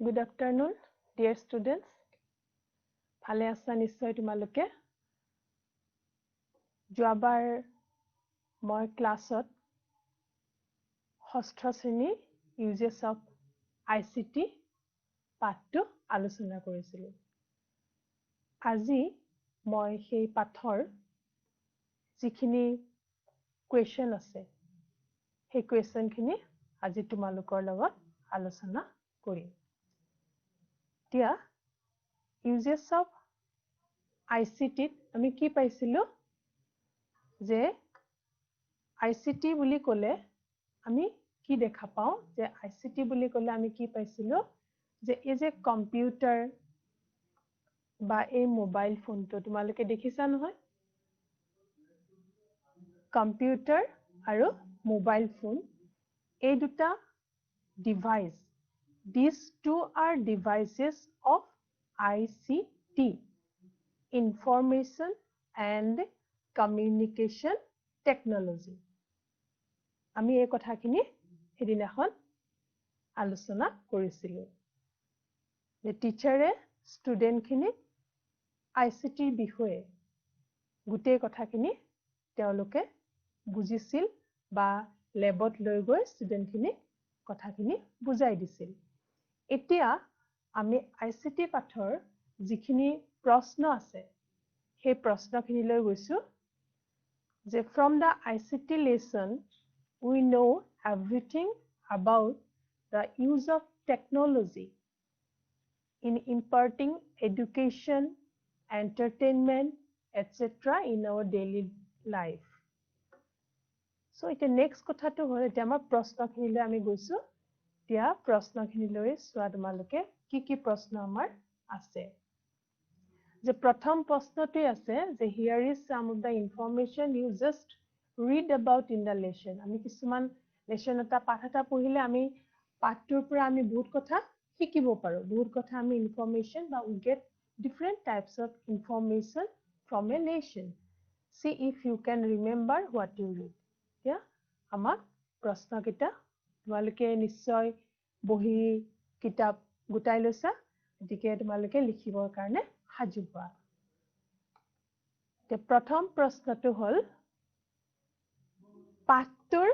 Good afternoon, dear students. ভালে আছা নিশ্চয় তোমালোকে যোৱাবাৰ মই ক্লাছত ষষ্ঠ শ্ৰেণী ইউজেছ অফ আইচিটি পাঠটো আলোচনা কৰিছিলোঁ আজি মই সেই পাঠৰ যিখিনি কুৱেশ্যন আছে সেই কুৱেশ্যনখিনি আজি তোমালোকৰ লগত আলোচনা কৰিম এতিয়া ইউজেছ অফ আইচিটিত আমি কি পাইছিলো যে আইচিটি বুলি ক'লে আমি কি দেখা পাওঁ যে আইচিটি বুলি ক'লে আমি কি পাইছিলো যে এই যে কম্পিউটাৰ বা এই মোবাইল ফোনটো তোমালোকে দেখিছা নহয় কম্পিউটাৰ আৰু মোবাইল ফোন এই দুটা device these two are devices of ICT information and communication technology আমি এই কথাখিনি হেদিনাখন আলোচনা কৰিছিলো যে টিচাৰে ষ্টুডেণ্টখিনি আইচিটিৰ বিষয়ে গোটেই কথাখিনি তেওঁলোকে বুজিছিল বা লেবত লৈ গৈ ষ্টুডেণ্টখিনি কথাখিনি বুজাই দিছিল এতিয়া আমি আইচিটি পাঠৰ যিখিনি প্ৰশ্ন আছে সেই প্ৰশ্নখিনি লৈ গৈছো যে from the ICT lesson we know everything about the use of technology in imparting education, entertainment, etc. in our daily life. So, it's the next কথাটো হ'ল এতিয়া আমাৰ প্ৰশ্নখিনিলৈ আমি গৈছো এতিয়া প্ৰশ্নখিনিলৈ চোৱা তোমালোকে কি প্ৰশ্ন আমাৰ আছে যে প্ৰথম প্ৰশ্নটোই আছে যে here is some of the information you just read about in the lesson আমি কিছুমান lesson এটা পাঠ এটা পঢ়িলে আমি পাঠটোৰ পৰা আমি বহুত কথা শিকিব পাৰো বহুত কথা আমি information বা we get different types of information from a lesson see if you can remember what you read yeah আমাক প্ৰশ্নকিটা তোমালোকে নিশ্চয় বহি কিতাপ গুটাই লৈছা এদিকে তোমালোকে লিখিবৰ কাৰণে সাজু হোৱা তে প্ৰথম প্ৰশ্নটো হ'ল পাঠটোৰ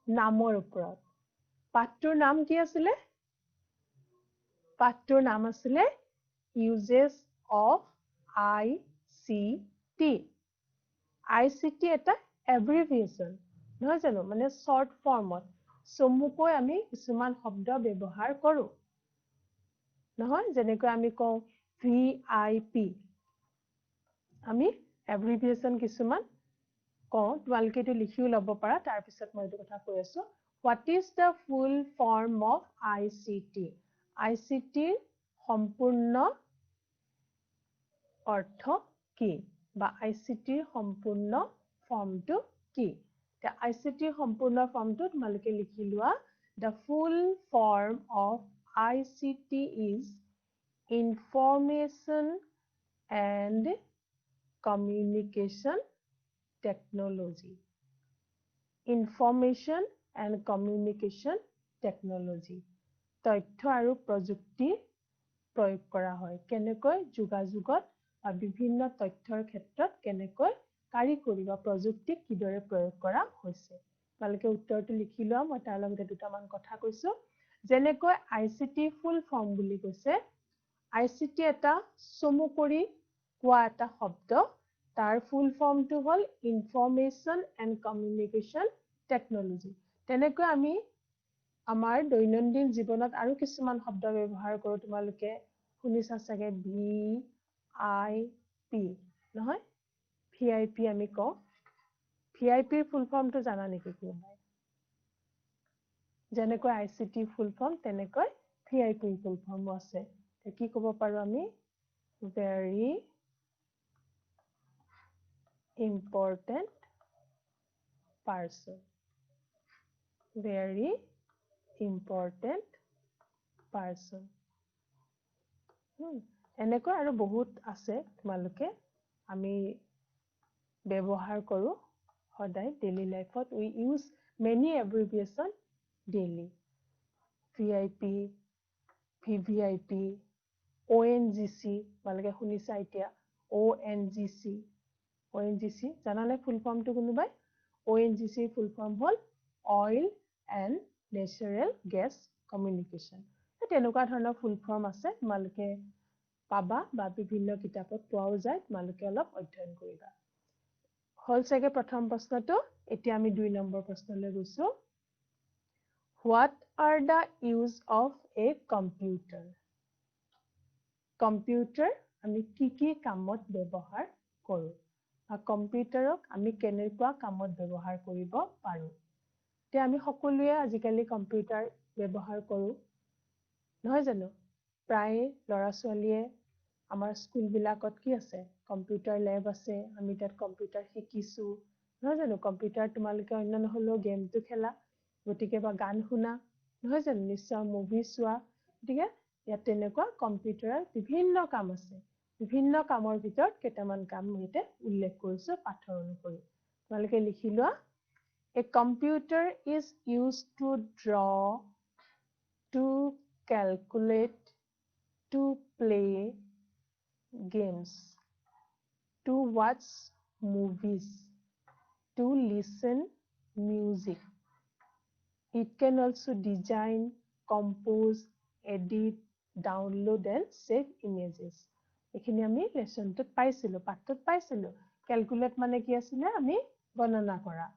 নামৰ ওপৰত পাঠটোৰ নাম কি আছিল পাঠটোৰ নাম আছিল uses of ICT ICT এটা abbreviation নহয় জানো মানে short formত চমুকৈ আমি কিছুমান শব্দ ব্যৱহাৰ কৰো নহয় যেনেকৈ আমি কওঁ VIP আমি abbreviation কিছুমান কওঁ তোমালোকে এটো লিখিও ল'ব পাৰা তাৰ পিছত মই এটো কথা কৈ আছো what is the full form of ICT ICT সম্পূৰ্ণ অৰ্থ কি বা ICT সম্পূৰ্ণ ফৰ্মটো কি তে ICT সম্পূৰ্ণ ফৰ্মটো তোমালোকে লিখি লোৱা the full form of ICT is information and communication technology information and communication technology তথ্য আৰু প্ৰযুক্তি প্ৰয়োগ কৰা হয় কেনেকৈ যোগাযোগত বিভিন্ন তথ্যৰ ক্ষেত্ৰত কেনেকৈ কাৰিকৰী বা প্ৰযুক্তি কিদৰে প্ৰয়োগ কৰা হৈছে তোমালোকে উত্তৰটো লিখি লোৱা মই তাৰ লগতে দুটামান কথা কৈছো যেনেকৈ ICT ফুল ফৰ্ম বুলি কৈছে ICT এটা চমুকৰি কোৱা এটা শব্দ তাৰ ফুল ফৰ্মটো হ'ল ইনফৰমেশন এণ্ড কমিউনিকেশ্যন টেকনলজি তেনেকৈ আমি আমাৰ দৈনন্দিন জীৱনত আৰু কিছুমান শব্দ ব্যৱহাৰ কৰো তোমালোকে শুনিছা চাগে VIP নহয় VIP আমি কওঁ VIP ফুল ফৰ্মটো জানা নেকি কি হয় যেনেকৈ ICT ফুল ফৰ্ম তেনেকৈ VIP ফুল ফৰ্ম আছে কি ক'ব পাৰো আমি very important person very important person এনেকৈ আৰু বহুত আছে তোমালোকে আমি ব্যৱহাৰ কৰো সদায় daily lifeত we use many abbreviation daily VIP VVIP, ONGC, তোমালোকে শুনিছা এতিয়া ONGC, ONGC জানানে ফুল ফৰ্মটো কোনোবাই? ONGC ফুল ফৰ্ম হ'ল Oil and Natural Gas Communication. তেনেকুৱা ধৰণৰ ফুল ফৰ্ম আছে, তোমালোকে পাবা বা বিভিন্ন কিতাপত পোৱাও যায়, তোমালোকে অলপ অধ্যয়ন কৰিবা। হল চাগে প্ৰথম প্ৰশ্নটো। এতিয়া আমি 2 নম্বৰ প্ৰশ্নলৈ গৈছো। What are the use of a computer? Computer আমি কি কামত ব্যৱহাৰ কৰো? বা কম্পিউটাৰক আমি কেনেকুৱা কামত ব্যৱহাৰ কৰিব পাৰো? তে আমি সকলোৱে আজিকালি কম্পিউটাৰ ব্যৱহাৰ কৰো, নহয় জানো? প্ৰায় ল'ৰা ছোৱালীয়ে আমাৰ স্কুলবিলাকত কি আছে? কম্পিউটাৰ লেব আছে, আমি তাত কম্পিউটাৰ শিকিছো, নহয় জানো? কম্পিউটাৰ তোমালোকে অন্য নহ'লেও গেমটো খেলা, গতিকে বা গান শুনা, নহয় জানো? নিশ্চয় মুভি চোৱা, গতিকে ইয়াত তেনেকুৱা কম্পিউটাৰৰ বিভিন্ন কাম আছে। বিভিন্ন কামৰ ভিতৰত কেইটামান কাম ইয়াতে উল্লেখ কৰিছো পাঠৰ অনুসৰি। তোমালোকে লিখি লোৱা। A computer is used to draw, to calculate, to play games, to watch movies, to listen music. It can also design, compose, edit, download and save images. এইখিনি আমি লেসনটোত পাইছিলো, পাঠটোত পাইছিলো। ক্যালকুলেট মানে কি আছিল? আমি গণনা কৰা।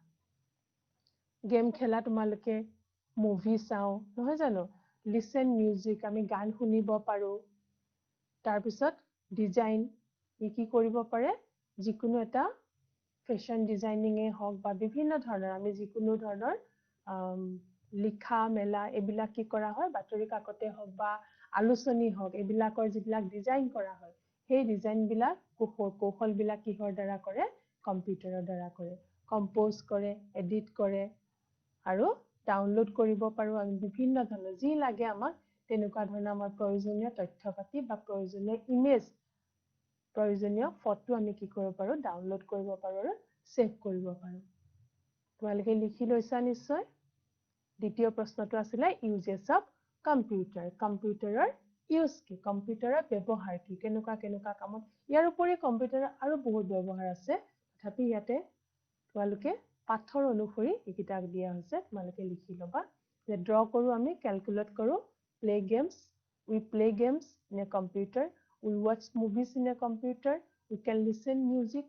গেম খেলা তোমালোকে, মুভি চাও, নহয় জানো? লিসেন মিউজিক, আমি গান শুনিব পাৰো। তাৰপিছত ডিজাইন, কি কৰিব পাৰে? যিকোনো এটা ফেশ্বন ডিজাইনিঙে হওক বা বিভিন্ন ধৰণৰ আমি যিকোনো ধৰণৰ লিখা মেলা এইবিলাক কি কৰা হয়? বাতৰি কাকতে হওক বা আলোচনী হওক, এইবিলাকৰ যিবিলাক ডিজাইন কৰা হয়, সেই ডিজাইনবিলাক কৌশলবিলাক কিহৰ দ্বাৰা কৰে? কম্পিউটাৰৰ দ্বাৰা কৰে। কম্পোজ কৰে, এডিট কৰে আৰু ডাউনলোড কৰিব পাৰো আমি বিভিন্ন ধৰণৰ যি লাগে আমাক তেনেকুৱা ধৰণৰ আমাৰ প্ৰয়োজনীয় তথ্য পাতি বা প্ৰয়োজনীয় ইমেজ, প্ৰয়োজনীয় ফটো আমি কি কৰিব পাৰো? ডাউনলোড কৰিব পাৰো আৰু সেভ কৰিব পাৰো। তোমালোকে লিখি লৈছা নিশ্চয়। দ্বিতীয় প্ৰশ্নটো আছিলে ইউজেছ অফ কম্পিউটাৰ। কম্পিউটাৰৰ ইউজ কি? কম্পিউটাৰৰ ব্যৱহাৰ কি? কেনেকুৱা কামত? ইয়াৰ উপৰি কম্পিউটাৰৰ আৰু বহুত ব্যৱহাৰ আছে, তথাপি ইয়াতে তোমালোকে পাঠৰ অনুসৰি এইকেইটা দিয়া হৈছে, তোমালোকে লিখি ল'বা। যে ড্ৰ কৰো আমি, ক্যালকুলেট কৰো, play games, we play games in a computer, we watch movies in a computer, we can listen music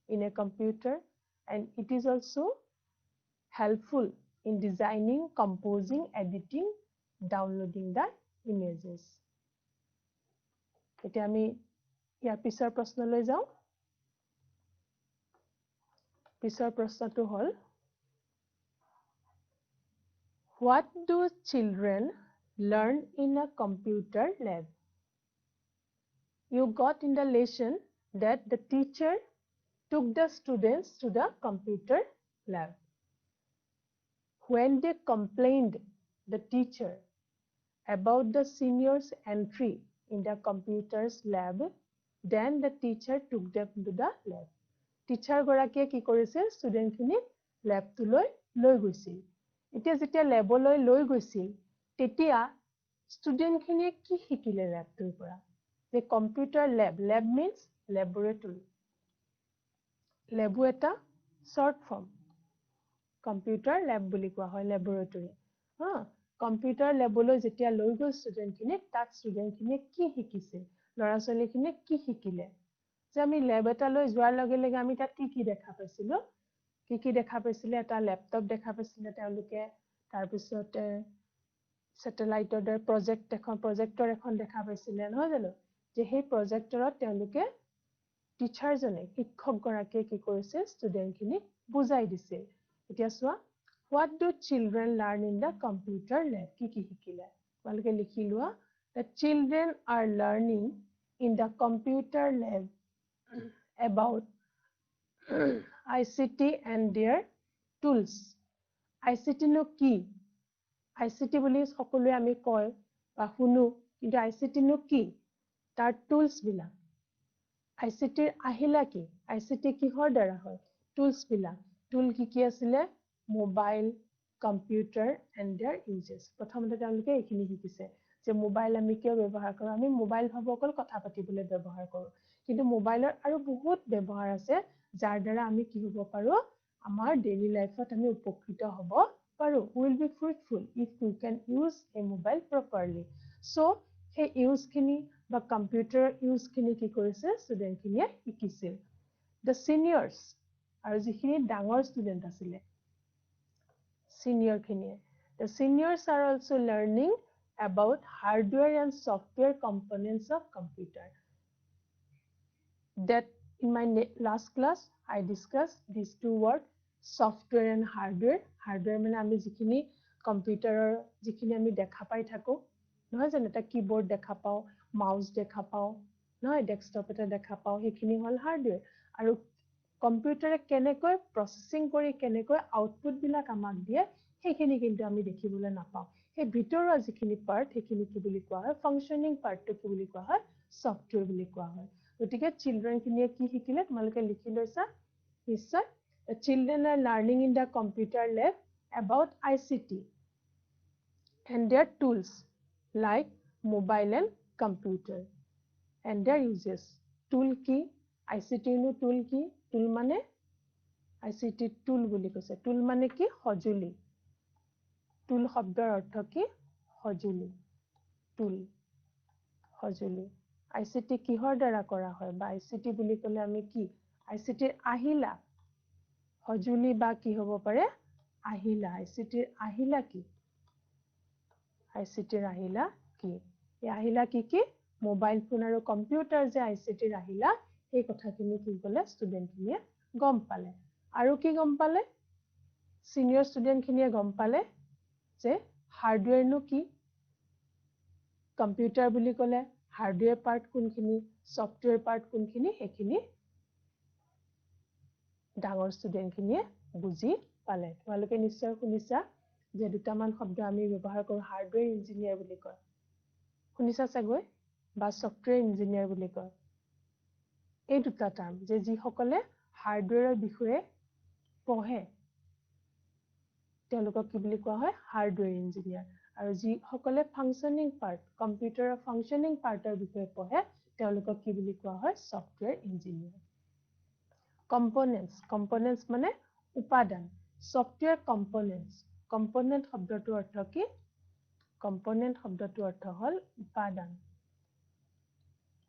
in a computer, and it is also helpful in designing, composing, editing, downloading the images. এতিয়া আমি ইয়াৰ পিছৰ প্ৰশ্নলৈ যাওঁ। পিছৰ প্ৰশ্নটো হ'ল, what do children learn in a computer lab? You got in the lesson that the teacher took the students to the computer lab. When they complained the teacher about the senior's entry in the computer's lab, then the teacher took them to the lab. Teacher গৰাকীয়ে কি কৰিছিল? Student খিনিক লেবটোলৈ লৈ গৈছিল। এতিয়া যেতিয়া লেবলৈ লৈ গৈছিল, তেতিয়া ষ্টুডেন্ট খিনিয়ে কি শিকিলে লেবটোৰ পৰা? যে কম্পিউটাৰ লেব, লেব মিন্স লেবৰেটৰী। লেবো এটা শৰ্ট ফৰ্ম। কম্পিউটাৰ লেব বুলি কোৱা হয়, লেবৰেটৰী। কম্পিউটাৰ লেবলৈ যেতিয়া লৈ গৈ ষ্টুডেন্ট খিনিক, তাত ষ্টুডেন্ট খিনিয়ে কি শিকিছিল? ল'ৰা ছোৱালী খিনিয়ে কি শিকিলে? যে আমি লেব এটালৈ যোৱাৰ লগে লগে আমি তাত কি দেখা পাইছিলো? কি দেখা পাইছিলে? এটা লেপটপ দেখা পাইছিলে তেওঁলোকে, তাৰপিছতে স্যাটেলাইটৰ দ্বাৰা প্ৰজেক্টৰ এখন দেখা পাইছিলে, নহয় জানো? যে সেই প্ৰজেক্টৰত তেওঁলোকে টিচাৰজনে, শিক্ষক গৰাকীয়ে কি কৰিছে? ষ্টুডেন্ট খিনিক বুজাই দিছিল। এতিয়া চোৱা, what do children learn in the computer lab? কি শিকিলে? তোমালোকে লিখি লোৱা। The children are learning in the computer lab about ICT and their tools. ICT নো কি? ICT বুলি সকলোৱে আমি কয় বা শুনো, কিন্তু ICT নো কি? তাৰ টুলস বিলাক। ICTৰ আহিলা কি? ICT কিহৰ দ্বাৰা হয়? টুলস বিলাক। টুল কি আছিলে? Mobile, computer and their uses. প্ৰথমতে তেওঁলোকে এইখিনি শিকিছে। যে মোবাইল আমি কিয় ব্যৱহাৰ কৰোঁ আমি মোবাইল ভাবো অকল কথা পাতিবলৈ ব্যৱহাৰ কৰোঁ কিন্তু মোবাইলৰ আৰু বহুত ব্যৱহাৰ আছে যাৰ দ্বাৰা আমি কি হ'ব পাৰোঁ আমাৰ ডেইলি লাইফত আমি উপকৃত হ'ব পাৰোঁ will be fruitful if we can use a mobile properly so সেই ইউজ খিনি বা কম্পিউটাৰ ইউজ খিনি কি কৰিছে ষ্টুডেণ্ট খিনিয়ে শিকিছিল the seniors আৰু যিখিনি ডাঙৰ ষ্টুডেণ্ট আছিলে senior খিনিয়ে the seniors are also learning about hardware and software components of computer that in my last class I discussed these two words software and hardware hardware মানে আমি যিখিনি কম্পিউটাৰৰ যিখিনি আমি দেখা পাই থাকো নহয় জানো এটা কিবোৰ্ড দেখা পাও মাউস দেখা পাও নহয় ডেস্কটপ এটা দেখা পাও সেইখিনি হল হাৰ্ডৱেৰ আৰু কম্পিউটাৰে কেনেকৈ প্ৰসেসিং কৰি কেনেকৈ আউটপুট বিলাক আমাক দিয়ে সেইখিনি কিন্তু আমি দেখিবলৈ নাপাও সেই ভিতৰৰ যিখিনি পাৰ্ট সেইখিনি কি বুলি কোৱা হয় ফাংশনিং পাৰ্টটো কি বুলি কোৱা হয় সফটৱেৰ বুলি কোৱা হয় গতিকে চিলড্ৰেন খিনিয়ে কি শিকিলে তোমালোকে লিখি লৈছা নিশ্চয় the children are learning in the computer lab about ICT and their tools like mobile and computer and their uses tool ki ICT no tool ki tool mane ICT tool বুলি কৈছে tool মানে কি সজুলি tool শব্দৰ অৰ্থ কি সজুলি tool সজুলি ICT কিহৰ দ্বাৰা কৰা হয় বা ICT বুলি ক'লে আমি কি ICT আহিলা সজুলি বা কি হ'ব পাৰে আহিলা ICT আহিলা কি ICT আহিলা কি এই আহিলা কি মোবাইল ফোন আৰু কম্পিউটাৰ যে ICT আহিলা এই কথাখিনি কি ক'লে ষ্টুডেণ্ট খিনিয়ে গম পালে আৰু কি গম পালে সিনিয়ৰ ষ্টুডেণ্ট খিনিয়ে গম পালে যে হাৰ্ডৱেৰ নো কি কম্পিউটাৰ বুলি ক'লে হাৰ্ডৱেৰ পাৰ্ট কোনখিনি সফটৱেৰ পাৰ্ট কোনখিনি সেইখিনি ডাঙৰ ষ্টুডেণ্ট খিনিয়ে বুজি পালে তোমালোকে নিশ্চয় শুনিছা যে দুটামান শব্দ আমি ব্যৱহাৰ কৰোঁ হাৰ্ডৱেৰ ইঞ্জিনিয়াৰ বুলি কয় শুনিছা চাগৈ বা সফটৱেৰ ইঞ্জিনিয়াৰ বুলি কয় এই দুটা টাৰ্ম যে যিসকলে হাৰ্ডৱেৰৰ বিষয়ে পঢ়ে তেওঁলোকক কি বুলি কোৱা হয় হাৰ্ডৱেৰ ইঞ্জিনিয়াৰ আৰু যিসকলে ফাংশনিং পাৰ্ট কম্পিউটাৰৰ ফাংশনিং পাৰ্টৰ বিষয়ে পঢ়ে তেওঁলোকক কি বুলি কোৱা হয় সফটৱেৰ ইঞ্জিনিয়াৰ কম্পোনেন্টছ মানে উপাদান সফটৱেৰ কম্পোনেন্ট শব্দটোৰ অৰ্থ কি কম্পোনেন্ট শব্দটোৰ অৰ্থ হ'ল উপাদান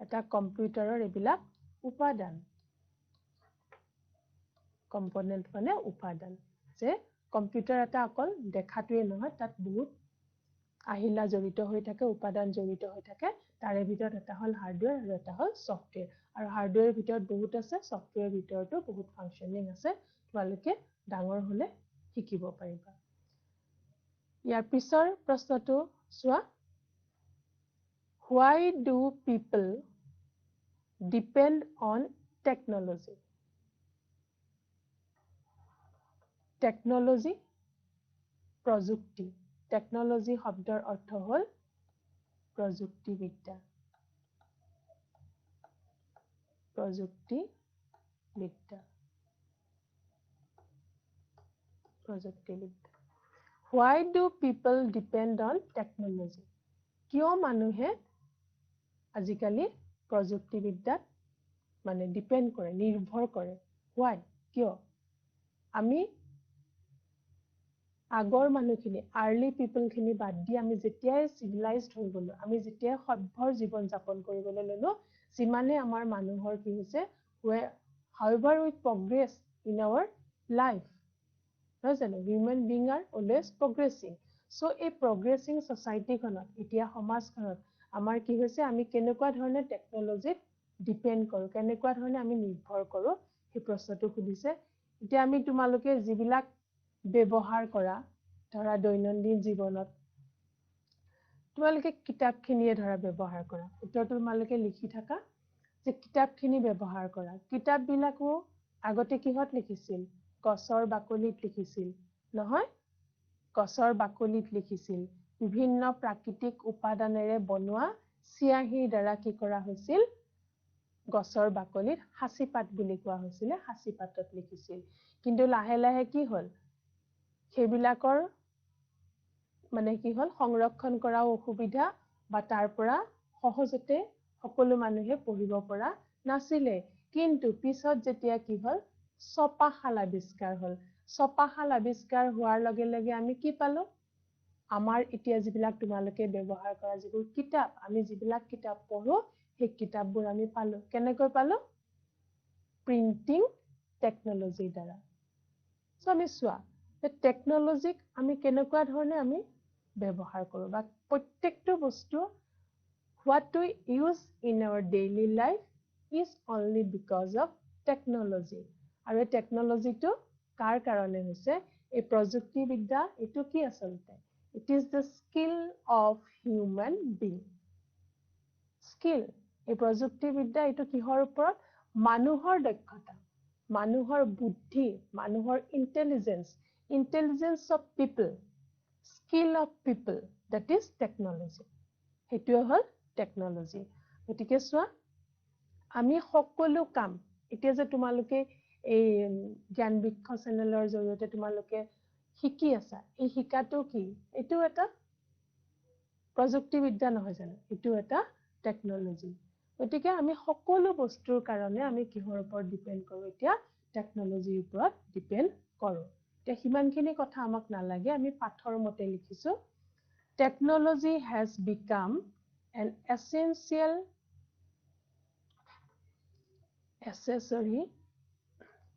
এটা কম্পিউটাৰৰ এইবিলাক উপাদান কম্পোনেন্ট মানে উপাদান যে কম্পিউটাৰ এটা অকল দেখাটোৱে নহয় তাত বহুত আহিলা জড়িত হৈ থাকে উপাদান জড়িত হৈ থাকে তাৰে ভিতৰত এটা হ'ল হাৰ্ডৱেৰ আৰু এটা হ'ল সফটৱেৰ আৰু হাৰ্ডৱেৰৰ ভিতৰত বহুত আছে সফটৱেৰৰ ভিতৰতো বহুত ফাংশনিং আছে তোমালোকে ডাঙৰ হলে শিকিব পাৰিবা ইয়াৰ পিছৰ প্ৰশ্নটো চোৱা why do people depend on technology technology প্ৰযুক্তি টেকনলজি শব্দৰ অৰ্থ হ'ল প্ৰযুক্তিবিদ্যা why do people depend on technology কিয় মানুহে আজিকালি প্ৰযুক্তিবিদ্যাত মানে ডিপেন্ড কৰে নিৰ্ভৰ কৰে why কিয় আমি আগৰ মানুহখিনি আৰ্লি পিপল খিনি বাদ দি আমি যেতিয়াই চিভিলাইজড হৈ গলো আমি যেতিয়াই সভ্যৰ জীৱন যাপন কৰিবলৈ ললো যিমানে আমাৰ মানুহৰ কি হৈছে however we progress in our life নহয় জানো human being are always progressing so a progressing society খনত এতিয়া সমাজখনত আমাৰ কি হৈছে আমি কেনেকুৱা ধৰণে টেকনলজিত ডিপেন্ড কৰো কেনেকুৱা ধৰণে আমি নিৰ্ভৰ কৰো এই প্ৰশ্নটো সুধিছে এতিয়া আমি তোমালোকে যিবিলাক ব্যৱহাৰ কৰা ধৰা দৈনন্দিন জীৱনত তোমালোকে কিতাপখিনিয়ে ধৰা ব্যৱহাৰ কৰা উত্তৰটো তোমালোকে লিখি থাকা যে কিতাপখিনি ব্যৱহাৰ কৰা কিতাপবিলাকো আগতে কিহত লিখিছিল গছৰ বাকলিত লিখিছিল নহয় গছৰ বাকলিত লিখিছিল বিভিন্ন প্ৰাকৃতিক উপাদানেৰে বনোৱা চিয়াহীৰ দ্বাৰা কি কৰা হৈছিল গছৰ বাকলিত হাঁচিপাত বুলি কোৱা হৈছিল হাঁচিপাতত লিখিছিল কিন্তু লাহে লাহে কি হ'ল সেইবিলাকৰ মানে কি হ'ল সংৰক্ষণ কৰাও অসুবিধা বা তাৰ পৰা সহজতে সকলো মানুহে পঢ়িব পৰা নাছিলে কিন্তু পিছত যেতিয়া কি হল ছপাশাল আৱিষ্কাৰ হল ছপাশাল আৱিষ্কাৰ হোৱাৰ লগে লগে আমি কি পালো আমাৰ এতিয়া যিবিলাক তোমালোকে ব্যৱহাৰ কৰা যিবোৰ কিতাপ আমি যিবিলাক কিতাপ পঢ়ো সেই কিতাপবোৰ আমি পালো কেনেকৈ পালো প্ৰিন্টিং টেকনলজিৰ দ্বাৰা সো আমি চোৱা টেকনলজিক আমি কেনেকুৱা ধৰণে আমি ব্যৱহাৰ কৰো বা প্ৰত্যেকটো বস্তু what we use in our daily life is only because of technology আৰু এই টেকনলজিটো কাৰ কাৰণে হৈছে এই প্ৰযুক্তিবিদ্যা এটো কি আচলতে it is the skill of human being skill এই প্ৰযুক্তিবিদ্যা এটো কিহৰ ওপৰত মানুহৰ দক্ষতা মানুহৰ বুদ্ধি মানুহৰ intelligence of people skill of people that is technology হেতুৱে হল টেকনলজি গতিকে চোৱা আমি সকলো কাম এতিয়া যে তোমালোকে এই জ্ঞান বৃক্ষ চেনেলৰ জৰিয়তে তোমালোকে শিকি আছা এই শিকাটো কি এটো এটা প্ৰযুক্তিবিদ্যা নহয় জানো এটো এটা টেকনলজি গতিকে আমি সকলো বস্তুৰ কাৰণে আমি কিহৰ ওপৰত ডিপেন্ড কৰো এতিয়া টেকনলজিৰ ওপৰত ডিপেন্ড কৰো তে হিমানখিনি কথা আমাক নালাগে আমি পাঠৰ মতে লিখিছো technology has become an essential accessory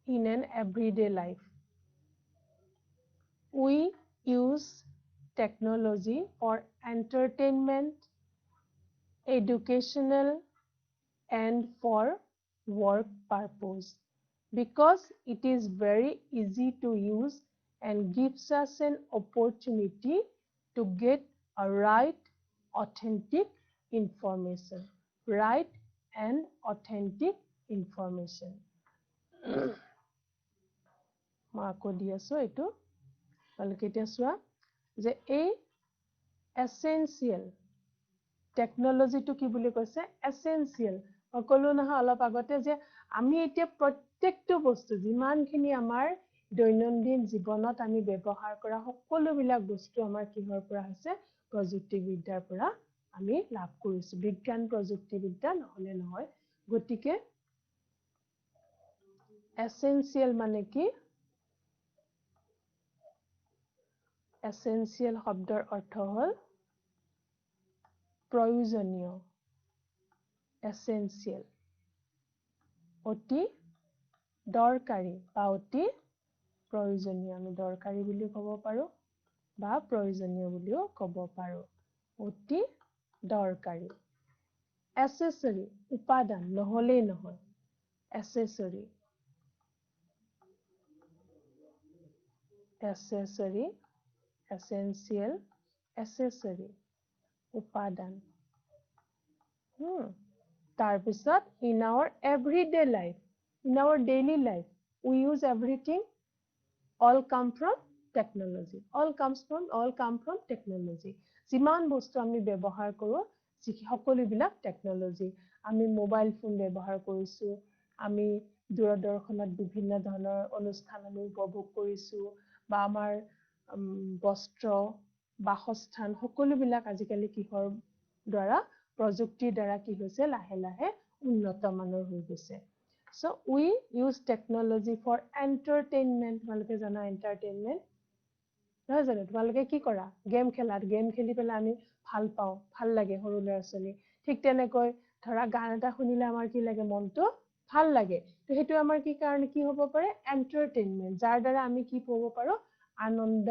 in an everyday life. We use technology for entertainment, educational, and for work purpose because it is very easy to use and gives us an opportunity to get a right authentic information right and authentic information মাকো দি আছো এটো বলকে এতিয়া চোৱা যে এই essential টেকনলজিটো কি বুলি কৈছে এসেনশিয়াল সকলো নহয় অলপ আগতে যে আমি এতিয়া প্ৰত্যেকটো বস্তু যিমানখিনি আমাৰ দৈনন্দিন জীৱনত আমি ব্যৱহাৰ কৰা সকলো বিলাক বস্তু আমাৰ কিহৰ পৰা হৈছে প্ৰযুক্তিবিদ্যাৰ পৰা আমি লাভ কৰিছো বিজ্ঞান প্ৰযুক্তিবিদ্যা নহলে নহয় গতিকে এসেনশিয়াল মানে কি এসেনশিয়াল শব্দৰ অৰ্থ হল প্ৰয়োজনীয় এসেনশিয়াল অতি দৰকাৰী বা অতি প্ৰয়োজনীয় আমি দৰকাৰী বুলি ক'ব পাৰো বা প্ৰয়োজনীয় বুলিও ক'ব পাৰো অতি দৰকাৰী এসেসৰি উপাদান নহলে নহয় এসেসৰি এসেসৰি essential accessory উপাদান তাৰপিছত in our everyday life in our daily life we use everything all come from technology all come from technology যিমান বস্তু আমি ব্যৱহাৰ কৰো সকলো বিলাক টেকনলজি আমি মোবাইল ফোন ব্যৱহাৰ কৰিছো আমি দূৰদৰ্শনত বিভিন্ন ধৰণৰ অনুষ্ঠান আমি উপভোগ কৰিছো বা আমাৰ বস্ত্ৰ বাসস্থান সকলো বিলাক আজিকালি কিহৰ দ্বাৰা প্ৰযুক্তিৰ দ্বাৰা কি হৈছে লাহে লাহে উন্নত মানৰ হৈ গৈছে so we use technology for entertainment তোমালোকে জানা entertainment নহয় জানো তোমালোকে কি কৰা গেম খেলি পেলাই আমি ভাল পাওঁ ভাল লাগে সৰু ল'ৰা ছোৱালী ঠিক তেনেকৈ ধৰা গান এটা শুনিলে আমাৰ কি লাগে মনটো ভাল লাগে তো হেতু আমাৰ কি কাৰণে কি হ'ব পাৰে entertainment যাৰ দ্বাৰা আমি কি পাব পাৰো আনন্দ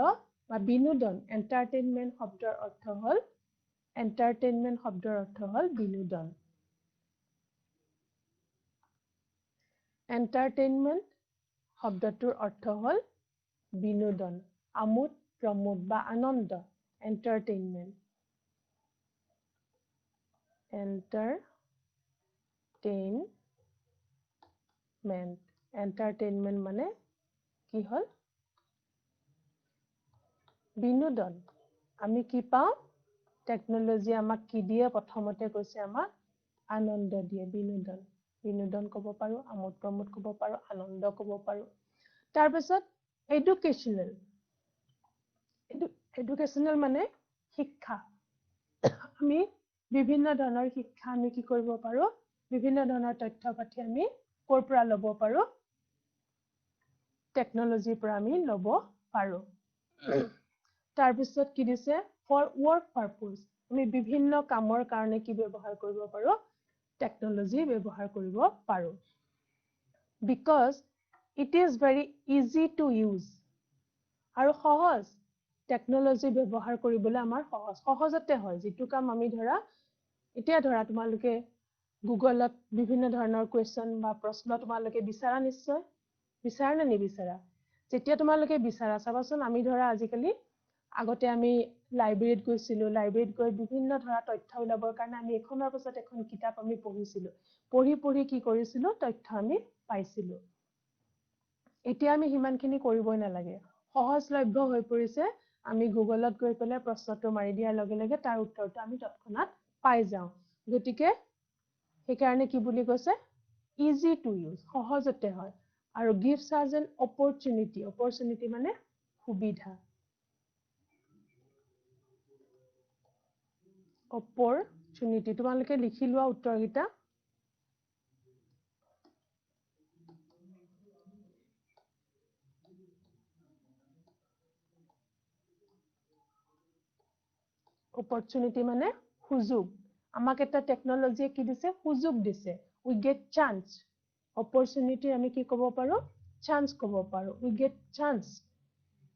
বা বিনোদন এন্টাৰটেইনমেন্ট শব্দৰ অৰ্থ হল বিনোদন এন্টাৰটেইনমেন্ট শব্দটোৰ অৰ্থ হল বিনোদন আমোদ প্ৰমোদ বা আনন্দ এন্টাৰটেইনমেন্ট মানে কি হল বিনোদন আমি কি পাওঁ টেকনলজি আমাক কি দিয়ে প্ৰথমতে কৈছে আমাক আনন্দ দিয়ে বিনোদন ক'ব পাৰো আমোদ প্ৰমোদ ক'ব পাৰো আনন্দ ক'ব পাৰো তাৰ পিছত এডুকেশ্যনেল মানে শিক্ষা আমি বিভিন্ন ধৰণৰ শিক্ষা আমি কি কৰিব পাৰো বিভিন্ন ধৰণৰ তথ্য পাতি আমি কৰ পৰা ল'ব পাৰো টেকনলজিৰ পৰা আমি ল'ব পাৰো তাৰ পিছত কি দিছে ফৰ ৱৰ্ক পাৰপজ আমি বিভিন্ন কামৰ কাৰণে কি ব্যৱহাৰ কৰিব পাৰো টেকনলজি ব্যৱহাৰ কৰিব পাৰো because it is very easy to use আৰু সহজ টেকনলজি ব্যৱহাৰ কৰিবলৈ আমাৰ সহজতে হয় যেটো কাম আমি ধৰা এতিয়া ধৰা তোমালোকে গুগলত বিভিন্ন ধৰণৰ কোৱেশ্চন বা প্ৰশ্ন তোমালোকে বিচাৰা নিশ্চয় বিচাৰা নে নিবিচাৰা যেতিয়া তোমালোকে বিচাৰা চাবাচোন আমি ধৰা আজিকালি আগতে আমি লাইব্ৰেৰীত গৈছিলো লাইব্ৰেৰীত গৈ বিভিন্ন ধৰা তথ্য উলাবৰ কাৰণে আমি এখনৰ পিছত এখন কিতাপ আমি পঢ়িছিলো পঢ়ি কি কৰিছিলো তথ্য আমি পাইছিলো এতিয়া আমি হিমানখিনি কৰিবই নালাগে সহজলভ্য হৈ পৰিছে আমি গুগলত গৈ পেলাই প্ৰশ্নটো মাৰি দিয়াৰ লগে লগে তাৰ উত্তৰটো আমি তৎক্ষণাত পাই যাওঁ গতিকে সেইকাৰণে কি বুলি কৈছে easy to use সহজতে হয় আৰু gives us an opportunity মানে সুবিধা opportunity তোমালোকে লিখি লোৱা উত্তৰগিটা opportunity মানে সুযোগ আমাক এটা টেকনলজিয়ে কি দিছে সুযোগ দিছে we get chance opportunity আমি কি ক'ব পাৰো chance ক'ব পাৰো we get chance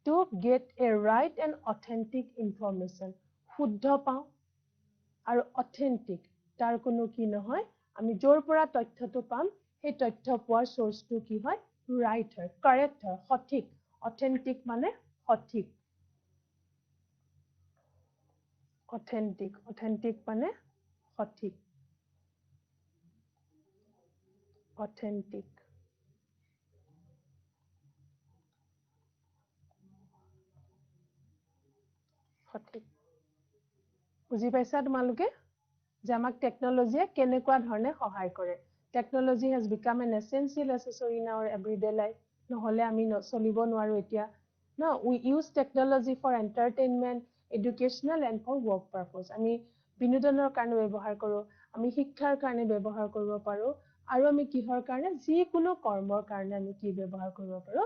to get a right and authentic information শুদ্ধ পাওঁ আৰু authentic তাৰ কোনো কি নহয় আমি যৰ পৰা তথ্যটো পাম সেই তথ্য পোৱাৰ সোৰ্সটো কি হয় right হয় correct হয় সঠিক authentic মানে সঠিক authentic মানে সঠিক authentic সঠিক বুজি পাইছা তোমালোকে যে আমাক টেকনলজিয়ে কেনেকুৱা ধৰণে সহায় কৰে technology has become an essential accessory in our everyday life নহলে আমি চলিব নোৱাৰো এতিয়া no we use technology for entertainment educational and for work purpose আমি বিনোদনৰ কাৰণে ব্যৱহাৰ কৰো আমি শিক্ষাৰ কাৰণে ব্যৱহাৰ কৰিব পাৰো আৰু আমি কিহৰ কাৰণে যিকোনো কৰ্মৰ কাৰণে আমি কি ব্যৱহাৰ কৰিব পাৰো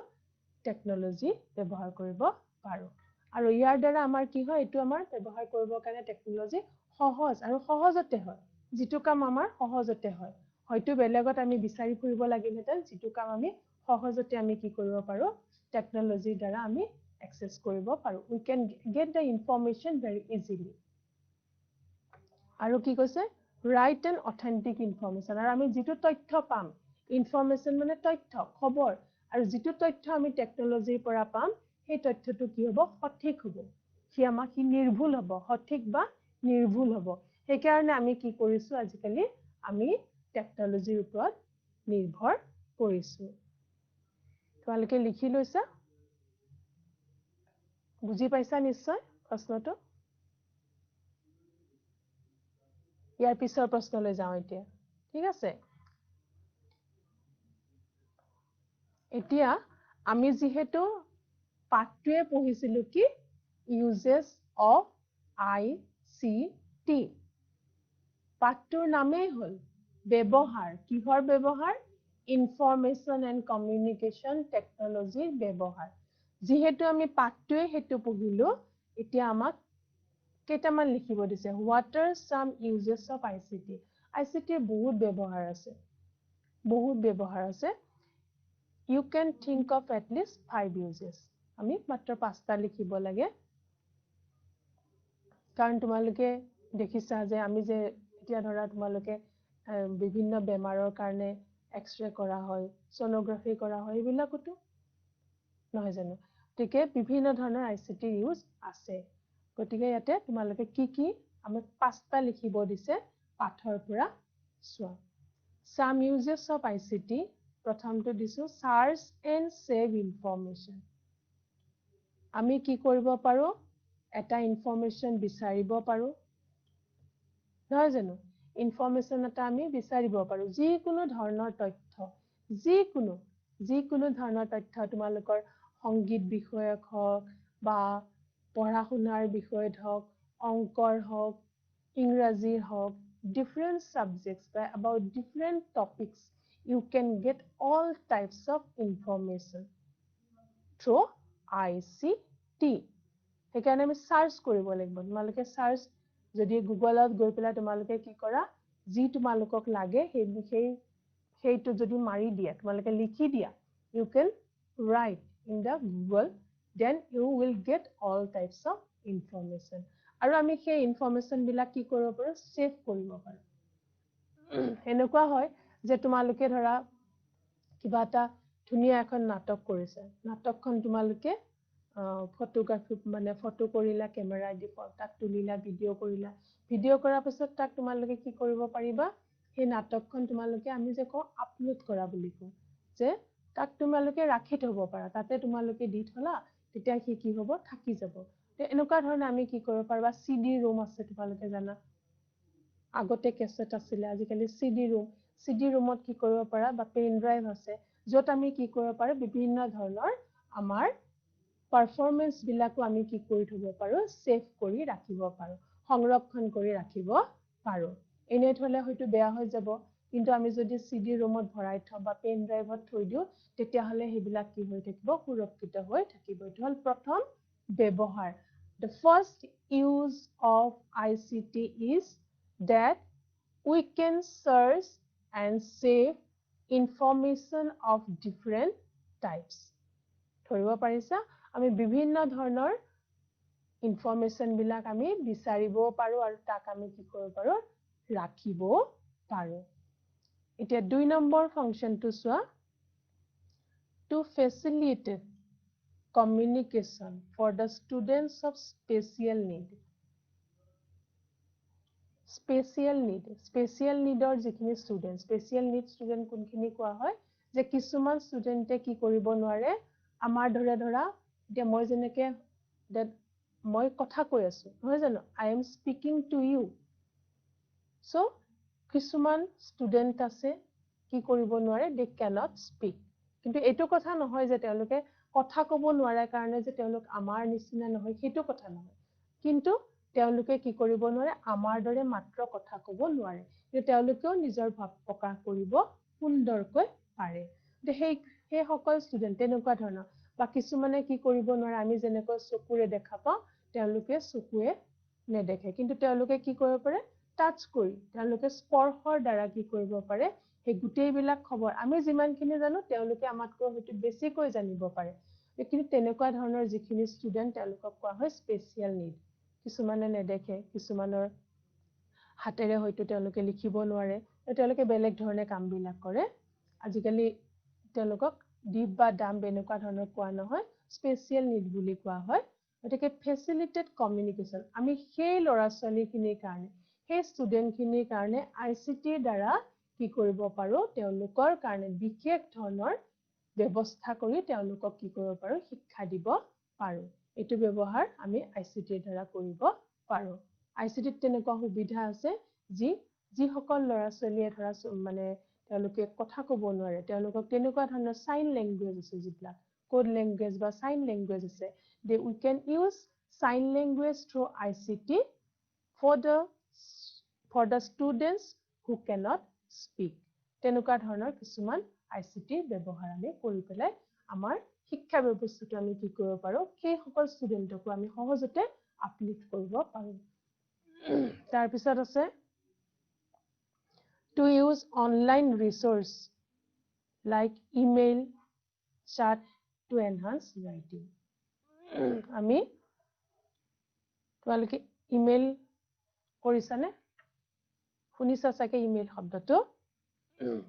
টেকনলজি ব্যৱহাৰ কৰিব পাৰো আৰু ইয়াৰ দ্বাৰা আমাৰ কি হয় এটো আমাৰ ব্যৱহাৰ কৰিব কাৰণে টেকনলজি সহজ আৰু সহজতে হয় যেটো কাম আমাৰ সহজতে হয় হয়তো বেলেগত আমি বিচাৰি ফুৰিব লাগিলহেঁতেন যেটো কাম আমি সহজতে আমি কি কৰিব পাৰো টেকনলজিৰ দ্বাৰা আমি access কৰিব পাৰো we can get the information very easily আৰু কি কৈছে right and authentic information আৰু আমি যেটো তথ্য পাম information মানে তথ্য খবৰ আৰু যেটো তথ্য আমি টেকনলজিৰ পৰা পাম সেই তথ্যটো কি হ'ব সঠিক হ'ব কি আমাক কি নিৰ্ভুল হ'ব সঠিক বা নিৰ্ভুল হ'ব সেইকাৰণে আমি কি কৰিছো আজিকালি আমি টেকনলজিৰ ওপৰত নিৰ্ভৰ কৰিছো তোমালোকে লিখি লৈছা বুজি পাইছা নিশ্চয় প্ৰশ্নটো ইয়াৰ পিছৰ প্ৰশ্নলৈ যাওঁ এতিয়া ঠিক আছে এতিয়া আমি যিহেতু পাঠটোৱে পঢ়িছিলো কি uses of ICT পাঠটোৰ নামেই হ'ল ব্যৱহাৰ কিহৰ ব্যৱহাৰ information and communication technology ব্যৱহাৰ যিহেতু আমি পাঠটোৱে হেতু পঢ়িলো এতিয়া আমাক কেইটামান লিখিব দিছে what are some uses of ICT ICT বহুত ব্যৱহাৰ আছে you can think of at least 5 uses আমি মাত্ৰ 5টা লিখিব লাগে কাৰণ তোমালোকে দেখিছা যে আমি যে এতিয়া ধৰা তোমালোকে বিভিন্ন বেমাৰৰ কাৰণে এক্স-ৰে কৰা হয় সোনোগ্ৰাফি কৰা হয় এইবিলাকটো নহয় জানো গতিকে বিভিন্ন ধৰণৰ ICT ইউজ আছে গতিকে ইয়াতে তোমালোকে কি আমি 5টা লিখিব দিছে পাঠৰ পৰা চোৱা some uses of ICT প্ৰথমটো দিছো search and save information আমি কি কৰিব পাৰো এটা ইনফৰমেশন বিচাৰিব পাৰো নহয় জানো ইনফৰমেশন এটা আমি বিচাৰিব পাৰো যিকোনো ধৰণৰ তথ্য যিকোনো ধৰণৰ তথ্য তোমালোকৰ সংগীত বিষয়ক হওক বা পঢ়া শুনাৰ বিষয়ত হওক অংকৰ হওক ইংৰাজী হওক, different subjects by about different topics, you can get all types of information through ICT. সেইকাৰণে আমি সাৰ্চ কৰিব লাগিব। তোমালোকে সাৰ্চ যদি গুগলত গৈ পেলাই তোমালোকে কি কৰা, যি তোমালোকক লাগে সেইটো যদি মাৰি দিয়া, তোমালোকে লিখি দিয়া, you can write in the Google, then you will get all types of information. আৰু আমি সেই ইনফৰমেশ্যন বিলাক কি কৰিব পাৰো, সেভ কৰিব পাৰো। এনেকুৱা হয় যে তোমালোকে ধৰা কিবা এটা ধুনীয়া এখন নাটক কৰিছে, নাটকখন তোমালোকে ফটোগ্ৰাফি মানে ফটো কৰিলা, কেমেৰা দি তাক তুলিলা, ভিডিঅ' কৰিলা, ভিডিঅ' কৰাৰ পিছত তাক তোমালোকে কি কৰিব পাৰিবা, সেই নাটকখন তোমালোকে আমি যে কওঁ আপলোড কৰা বুলি কওঁ, যে তাক তোমালোকে ৰাখি থব পাৰা, তাতে তোমালোকে দি থলা, তেতিয়া সি কি হ'ব, থাকি যাব। এনেকুৱা ধৰণে আমি কি কৰিব পাৰো, CD ৰুম আছে, তোমালোকে জানা আগতে কেছেট আছিলে, আজিকালি CD ৰুমত কি কৰিব পাৰা, বা পেন ড্ৰাইভ আছে, য'ত আমি কি কৰিব পাৰো, বিভিন্ন ধৰণৰ আমাৰ পাৰফৰমেন্স বিলাকো আমি কি কৰি থব পাৰো, সেভ কৰি ৰাখিব পাৰো, সংৰক্ষণ কৰি ৰাখিব পাৰো। এনে থলে হয়তো বেয়া হৈ যাব, কিন্তু আমি যদি CD ৰুমত ভৰাই থওঁ বা পেন ড্ৰাইভত থৈ দিওঁ, তেতিয়াহলে সেইবিলাক কি হৈ থাকিব, সুৰক্ষিত হৈ থাকিব। এইটো হ'ল প্ৰথম ব্যৱহাৰ। The first use of ICT is that we can search and save information of different types. ধৰিব পাৰিছা, আমি বিভিন্ন ধৰণৰ ইনফৰমেশ্যন বিলাক আমি বিচাৰিবও পাৰো আৰু তাক আমি কি কৰিব পাৰো, ৰাখিবও পাৰো। এতিয়া 2 নম্বৰ ফাংচনটো চোৱা, to facilitate communication for the students of special need. Special needৰ যিখিনি ষ্টুডেণ্ট, স্পেচিয়েল নিড ষ্টুডেণ্ট কোনখিনি কোৱা হয়, যে কিছুমান ষ্টুডেণ্টে কি কৰিব নোৱাৰে, আমাৰ ধৰা এতিয়া মই যেনেকে মই কথা কৈ আছো, নহয় জানো, I am speaking to you. So কিছুমান ষ্টুডেণ্ট আছে কি কৰিব নোৱাৰে, they cannot speak. কিন্তু এইটো কথা নহয় যে তেওঁলোকে কথা ক'ব নোৱাৰে কাৰণে যে তেওঁলোক আমাৰ নিচিনা নহয়, সেইটো কথা নহয়। কিন্তু তেওঁলোকে কি কৰিব নোৱাৰে, আমাৰ দৰে মাত্ৰ কথা ক'ব নোৱাৰে, কিন্তু তেওঁলোকেও নিজৰ ভাৱ প্ৰকাশ কৰিব সুন্দৰকৈ পাৰে। সেই সকল ষ্টুডেণ্ট তেনেকুৱা ধৰণৰ, বা কিছুমানে কি কৰিব নোৱাৰে, আমি যেনেকৈ চকুৰে দেখা পাওঁ, তেওঁলোকে চকুৱে নেদেখে, কিন্তু তেওঁলোকে কি কৰিব পাৰে, টাচ কৰি, তেওঁলোকে স্পৰ্শৰ দ্বাৰা কি কৰিব পাৰে, সেই গোটেইবিলাক খবৰ আমি যিমানখিনি জানো, তেওঁলোকে আমাতকৈ হয়তো বেছিকৈ জানিব পাৰে। কিন্তু তেনেকুৱা ধৰণৰ যিখিনি ষ্টুডেণ্ট, তেওঁলোকক কোৱা হয় স্পেচিয়েল নিড। কিছুমানে নেদেখে, কিছুমানৰ হাতেৰে হয়তো তেওঁলোকে লিখিব নোৱাৰে, তেওঁলোকে বেলেগ ধৰণে কামবিলাক কৰে। আজিকালি তেওঁলোকক ডিপ বা ডাম্প এনেকুৱা ধৰণৰ কোৱা নহয়, স্পেচিয়েল নিড বুলি কোৱা হয়। গতিকে ফেচিলিটেড কমিউনিকেশ্যন, আমি সেই ল'ৰা ছোৱালীখিনিৰ কাৰণে, সেই ষ্টুডেণ্টখিনিৰ কাৰণে ICTৰ দ্বাৰা কি কৰিব পাৰো, তেওঁলোকৰ কাৰণে বিশেষ ধৰণৰ ব্যৱস্থা কৰি তেওঁলোকক কি কৰিব পাৰো, শিক্ষা দিব পাৰো। এইটো ব্যৱহাৰ আমি ICTৰ দ্বাৰা কৰিব পাৰো। ICTত তেনেকুৱা সুবিধা আছে, যিসকল ল'ৰা ছোৱালীয়ে ধৰা মানে তেওঁলোকে কথা ক'ব নোৱাৰে, তেওঁলোকক তেনেকুৱা ধৰণৰ চাইন লেংগুৱেজ আছে, যিবিলাক কোড লেংগুৱেজ বা চাইন লেংগুৱেজ আছে, we can use sign language through ICT for the students who cannot speak. তেনেকুৱা ধৰণৰ কিছুমান ICT ব্যৱহাৰ আমি কৰি পেলাই আমাৰ শিক্ষা ব্যৱস্থাটো আমি কি কৰিব পাৰো, সেই সকল ষ্টুডেণ্টকো আমি সহজতে আপলিফ্ট কৰিব পাৰো। তাৰপিছত আছে to use online resource like email, chat to enhance writing. আমি তোমালোকে ইমেইল কৰিছানে? শুনিছা চাগে ইমেইল শব্দটো?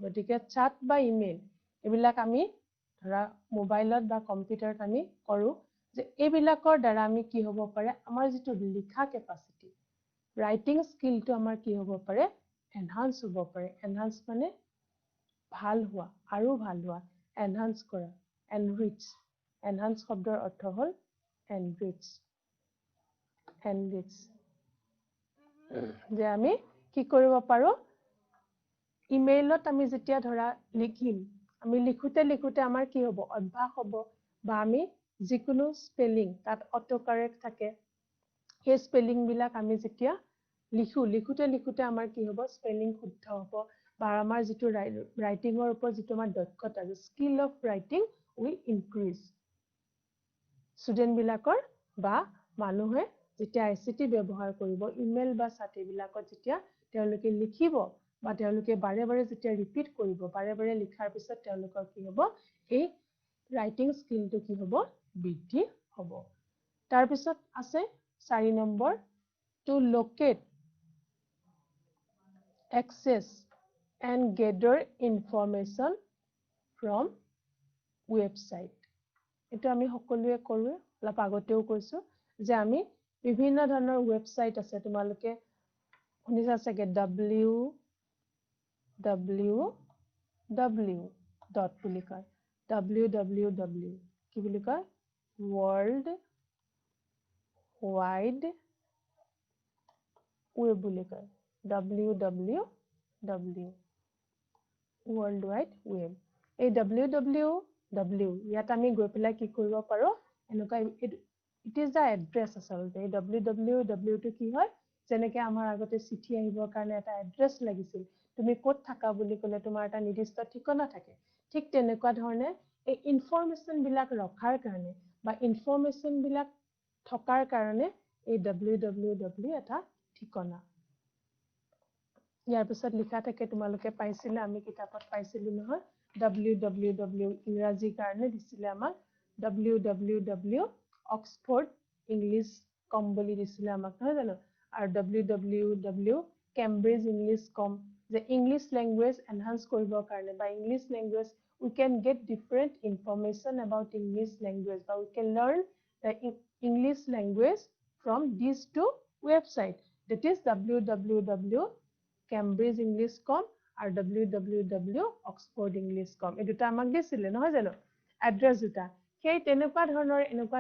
গতিকে চাট বা ইমেইল এইবিলাক আমি ধৰা মোবাইলত বা কম্পিউটাৰত আমি কৰো, যে এইবিলাকৰ দ্বাৰা আমি কি হ'ব পাৰে, আমাৰ যিটো লিখা কেপাচিটি, ৰাইটিং স্কিলটো আমাৰ কি হ'ব পাৰে, এনহান্স হ'ব পাৰে। এনহান্স মানে ভাল হোৱা, আৰু ভাল হোৱা, এনহান্স কৰা, এনৰিচ। এনহান্স শব্দৰ অৰ্থ হ'ল এনৰিচ। যে আমি কি কৰিব পাৰো, ইমেইলত আমি যেতিয়া ধৰা লিখিম, আমি লিখোতে আমাৰ কি হ'ব, অভ্যাস হ'ব, বা আমি যিকোনো স্পেলিং তাত অটো কাৰেক্ট থাকে, সেই স্পেলিং বিলাক আমি যেতিয়া লিখোতে আমাৰ কি হ'ব স্পেলিং শুদ্ধ হ'ব বা আমাৰ যিটো ৰাইটিঙৰ ওপৰত যিটো আমাৰ দক্ষতা skill of writing will increase student বিলাকৰ বা মানুহে যেতিয়া ICT ব্যৱহাৰ কৰিব ইমেইল বা চাট বিলাকত যেতিয়া তেওঁলোকে লিখিব বা তেওঁলোকে বাৰে বাৰে যেতিয়া ৰিপিট কৰিব বাৰে বাৰে লিখাৰ পিছত তেওঁলোকৰ কি হ'ব এই ৰাইটিং স্কিলটো কি হ'ব বৃদ্ধি হ'ব তাৰ পিছত আছে 4 number to locate access and gather information from website এটো আমি সকলোৱে কৰোঁ অলপ আগতেও কৈছো যে আমি বিভিন্ন ধৰণৰ ৱেবসাইট আছে তোমালোকে শুনিছা চাগে www বুলি কয় www কি বুলি কয় world wide web বুলি কয় www world wide web এই www ইয়াত আমি গৈ পেলাই কি কৰিব পাৰো এনেকুৱা it is the address আচলতে এই www টো কি হয় যেনেকৈ আমাৰ আগতে চিঠি আহিবৰ কাৰণে এটা এড্ৰেছ লাগিছিল তুমি ক'ত থাকা বুলি ক'লে তোমাৰ এটা নিৰ্দিষ্ট ঠিকনা থাকে ঠিক তেনেকুৱা ধৰণে এই ইনফৰমেশন বিলাক ৰখাৰ কাৰণে বা ইনফৰমেশন বিলাক থকাৰ কাৰণে এই www এটা ঠিকনা ইয়াৰ পিছত লিখা থাকে তোমালোকে পাইছিলে আমি কিতাপত পাইছিলো নহয় www ইংৰাজী কাৰণে দিছিলে আমাক www oxfordenglish.com বুলি দিছিলে আমাক নহয় জানো আৰু www cambridgeenglish.com যে ইংলিশ ল্যাঙ্গুয়েজ এনহান্স কৰিবৰ কাৰণে বা English language we can get different information about English language but we can learn the English language from these two websites that is www.cambridgeenglish.com আৰু www.oxfordenglish.com এই দুটা আমাক দিছিলে নহয় জানো এড্ৰেছ দুটা সেই এনেকুৱা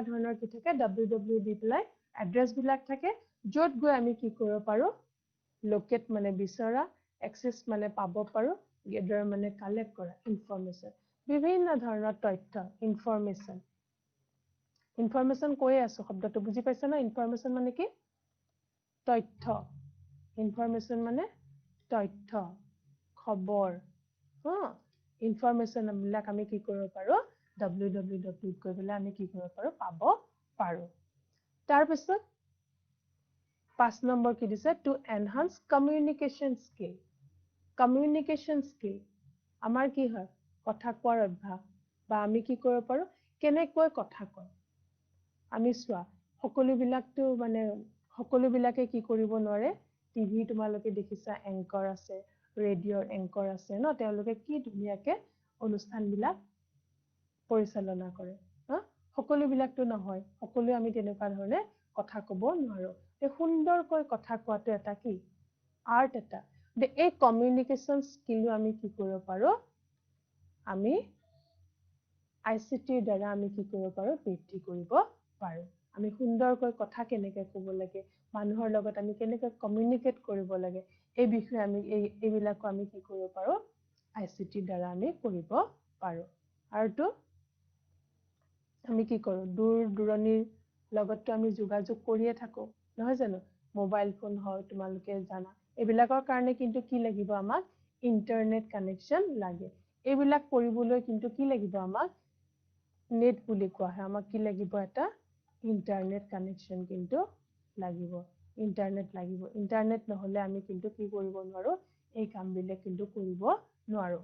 ধৰণৰ কি থাকে www দি পেলাই এড্ৰেছ বিলাক থাকে য'ত গৈ আমি কি কৰিব পাৰো লোকেট মানে বিচৰা এক্সেস মানে পাব পাৰো গেদাৰ মানে কালেক্ট কৰা ইনফৰমেশন বিভিন্ন ধৰণৰ তথ্য ইনফৰমেশন কৈ আছো শব্দটো বুজি পাইছা না ইনফৰমেশন মানে কি তথ্য ইনফৰমেশন মানে তথ্য খবৰ ইনফৰমেশন বিলাক আমি কি কৰিব পাৰো www গৈ পেলাই আমি কি কৰিব পাৰো পাব পাৰো তাৰ পিছত 5 নম্বৰ কি দিছে to enhance communication skill আমাৰ কি হয় কথা কোৱাৰ অভ্যাস বা আমি কি কৰিব পাৰো কেনেকৈ কথা কয় আমি চোৱা সকলো বিলাকে কি কৰিব নোৱাৰে টিভি তোমালোকে দেখিছা এংকৰ আছে ৰেডিঅ'ৰ এংকৰ আছে ন তেওঁলোকে কি ধুনীয়াকে অনুষ্ঠান বিলাক পৰিচালনা কৰে সকলো বিলাকটো নহয় সকলো আমি তেনেকুৱা ধৰণে কথা ক'ব নোৱাৰো এই সুন্দৰকৈ কথা কোৱাটো এটা কি আৰ্ট এটা এই কমিউনিকেশন স্কিল আমি কি কৰিব পাৰো আমি ICTৰ দ্বাৰা আমি কি কৰিব পাৰো বৃদ্ধি কৰিব পাৰো আমি সুন্দৰকৈ কথা কেনেকৈ ক'ব লাগে মানুহৰ লগত আমি কেনেকৈ কমিউনিকেট কৰিব লাগে এই বিষয়ে আমি এইবিলাকো আমি কি কৰিব পাৰো ICTৰ দ্বাৰা আমি কৰিব পাৰো আৰু তো আমি কি কৰো দূৰ দূৰণিৰ লগতটো আমি যোগাযোগ কৰিয়ে থাকো নহয় জানো মোবাইল ফোন হয় তোমালোকে জানা এইবিলাকৰ কাৰণে কিন্তু কি লাগিব আমাক ইন্টাৰনেট কানেকশন লাগে এইবিলাক কৰিবলৈ কিন্তু কি লাগিব আমাক নেট বুলি কোৱা হয় আমাক কি লাগিব এটা ইন্টাৰনেট কানেকশন কিন্তু লাগিব ইন্টাৰনেট নহলে আমি কিন্তু কি কৰিব নোৱাৰো এই কামবিলাক কিন্তু কৰিব নোৱাৰো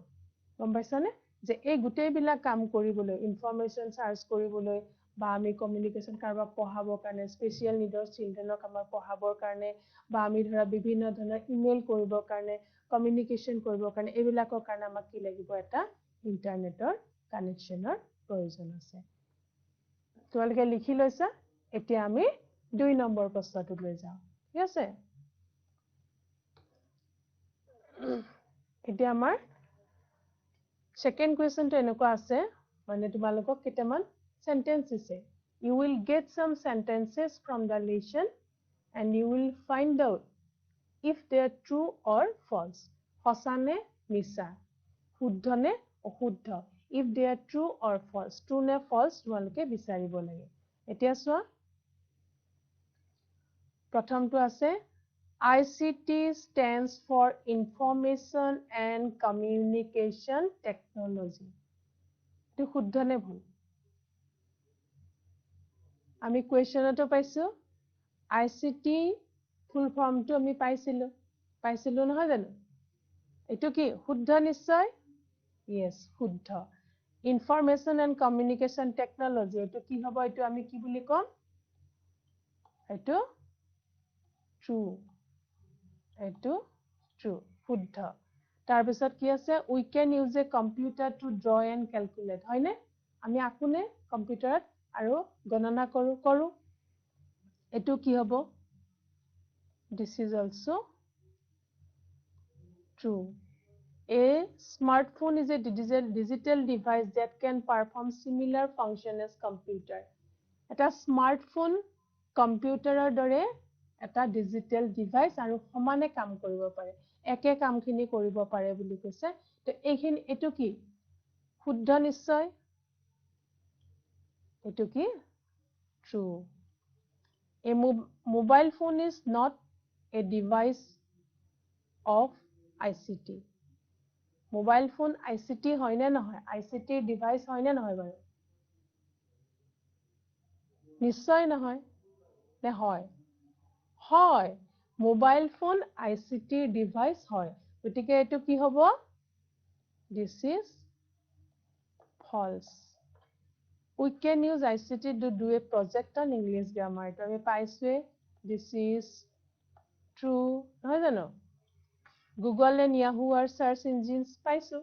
গম পাইছানে যে এই গোটেই বিলাক কাম কৰিবলৈ ইনফৰমেশন সাৰ্চ কৰিবলৈ বা আমি কমিউনিকেশন কাৰবাক পঢ়াবৰ কাৰণে স্পেশাল নিডৰ চিলড্ৰেনক আমাৰ পঢ়াবৰ কাৰণে বা আমি ধৰা বিভিন্ন ধৰণৰ ইমেইল কৰিবৰ কাৰণে কমিউনিকেশন কৰিবৰ কাৰণে এইবিলাকৰ কাৰণে আমাক কি লাগিব এটা ইন্টাৰনেটৰ কানেকশনৰ প্ৰয়োজন আছে তোমালোকে লিখি লৈছা এতিয়া আমি 2 নম্বৰ প্ৰশ্নটো লৈ যাওঁ ঠিক আছে এতিয়া আমাৰ সেকেন্ড কোৱেশ্চনটো এনেকুৱা আছে মানে তোমালোকক কেইটামান সেন্টেন্স দিছে you will get some sentences from the lesson and you will find out if they are true or false সঁচা নে মিছা শুদ্ধ নে অশুদ্ধ if they are true or false true নে false তোমালোকে বিচাৰিব লাগে এতিয়া চোৱা প্ৰথমটো আছে ICT stands for Information and Communication Technology. এটো শুদ্ধ নে ভুল? আমি কুৱেশ্যনতো পাইছো ICT ফুল ফৰ্মটো আমি পাইছিলো নহয় জানো? এটো কি শুদ্ধ নিশ্চয়? Yes, শুদ্ধ. Information and Communication Technology এটো কি হ'ব? এটো আমি কি বুলি কম? এটো true. এটো true. শুদ্ধ. তাৰ পিছত কি আছে? We can use a computer to draw and calculate. হয়নে? আমি আকোনে কম্পিউটাৰত আৰু গণনা কৰো. এটো কি হ'ব? This is also true. A smartphone is a digital device that can perform similar function as computer. এটা smartphone কম্পিউটাৰৰ দৰে এটা ডিজিটেল ডিভাইস আৰু সমানে কাম কৰিব পাৰে একে কামখিনি কৰিব পাৰে বুলি কৈছে তো এইখিনি এটো কি শুদ্ধ নিশ্চয় এটো কি true a mobile phone is not a device of ICT mobile phone ICT হয় নে নহয় ICT device হয় নে নহয় বাৰু নিশ্চয় নহয় নে হয় হয় মোবাইল ফোন আইসিটি ডিভাইস হয় গতিকে এটো কি হ'ব this is false we can use ICT to do a project on English grammar এটো আমি পাইছোৱে this is true নহয় জানো Google and Yahoo are search engines পাইছো